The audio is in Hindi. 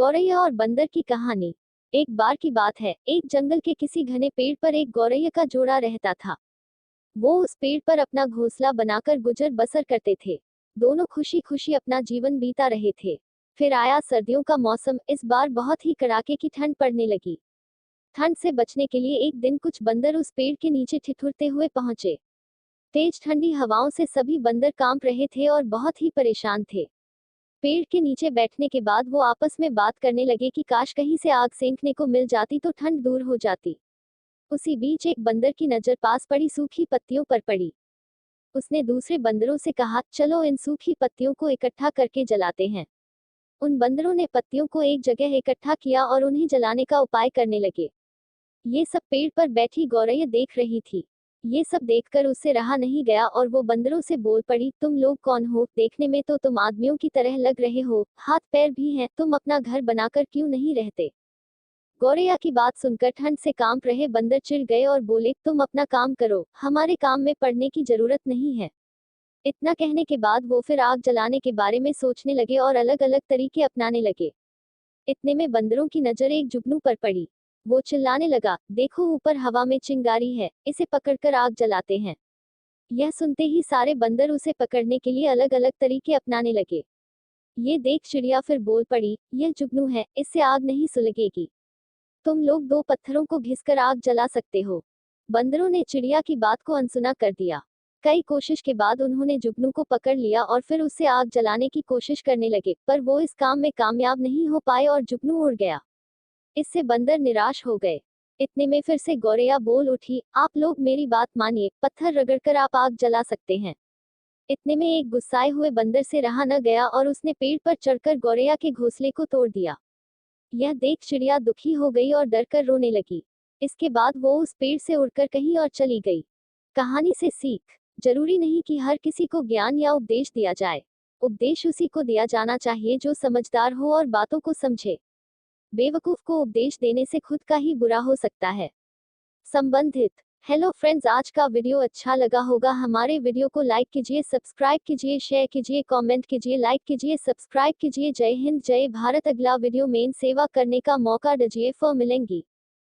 गौरैया और बंदर की कहानी। एक बार की बात है, एक जंगल के किसी घने पेड़ पर एक गौरैया का जोड़ा रहता था। वो उस पेड़ पर अपना घोंसला बनाकर गुजर बसर करते थे। दोनों खुशी खुशी अपना जीवन बीता रहे थे। फिर आया सर्दियों का मौसम। इस बार बहुत ही कड़ाके की ठंड पड़ने लगी। ठंड से बचने के लिए एक दिन कुछ बंदर उस पेड़ के नीचे ठिठुरते हुए पहुंचे। तेज ठंडी हवाओं से सभी बंदर कांप रहे थे और बहुत ही परेशान थे। पेड़ के नीचे बैठने के बाद वो आपस में बात करने लगे कि काश कहीं से आग सेंकने को मिल जाती तो ठंड दूर हो जाती। उसी बीच एक बंदर की नजर पास पड़ी सूखी पत्तियों पर पड़ी। उसने दूसरे बंदरों से कहा, चलो इन सूखी पत्तियों को इकट्ठा करके जलाते हैं। उन बंदरों ने पत्तियों को एक जगह इकट्ठा किया और उन्हें जलाने का उपाय करने लगे। ये सब पेड़ पर बैठी गौरैया देख रही थी। ये सब देखकर उससे रहा नहीं गया और वो बंदरों से बोल पड़ी, तुम लोग कौन हो? देखने में तो तुम आदमियों की तरह लग रहे हो, हाथ पैर भी हैं, तुम अपना घर बनाकर क्यों नहीं रहते? गौरैया की बात सुनकर ठंड से कांप रहे बंदर चिढ़ गए और बोले, तुम अपना काम करो, हमारे काम में पड़ने की जरूरत नहीं है। इतना कहने के बाद वो फिर आग जलाने के बारे में सोचने लगे और अलग अलग तरीके अपनाने लगे। इतने में बंदरों की नजर एक जुगनू पर पड़ी। वो चिल्लाने लगा, देखो ऊपर हवा में चिंगारी है, इसे पकड़कर आग जलाते हैं। यह सुनते ही सारे बंदर उसे पकड़ने के लिए अलग अलग तरीके अपनाने लगे। ये देख चिड़िया फिर बोल पड़ी, यह जुगनू है, इससे आग नहीं सुलगेगी। तुम लोग दो पत्थरों को घिसकर आग जला सकते हो। बंदरों ने चिड़िया की बात को अनसुना कर दिया। कई कोशिश के बाद उन्होंने जुगनू को पकड़ लिया और फिर उससे आग जलाने की कोशिश करने लगे, पर वो इस काम में कामयाब नहीं हो पाए और जुगनू उड़ गया। इससे बंदर निराश हो गए। इतने में फिर से गौरैया बोल उठी, आप लोग मेरी बात मानिए, पत्थर रगड़कर आप आग जला सकते हैं। इतने में एक गुस्साए हुए बंदर से रहा न गया और उसने पेड़ पर चढ़कर गौरैया के घोंसले को तोड़ दिया। यह देख चिड़िया दुखी हो गई और डरकर रोने लगी। इसके बाद वो उस पेड़ से उड़कर कहीं और चली गई। कहानी से सीख, जरूरी नहीं कि हर किसी को ज्ञान या उपदेश दिया जाए। उपदेश उसी को दिया जाना चाहिए जो समझदार हो और बातों को समझे। बेवकूफ को उपदेश देने से खुद का ही बुरा हो सकता है। संबंधित। हेलो फ्रेंड्स, आज का वीडियो अच्छा लगा होगा। हमारे वीडियो को लाइक कीजिए, सब्सक्राइब कीजिए, शेयर कीजिए, कमेंट कीजिए, लाइक कीजिए, सब्सक्राइब कीजिए। जय हिंद, जय भारत। अगला वीडियो में सेवा करने का मौका दीजिए। फिर मिलेंगी।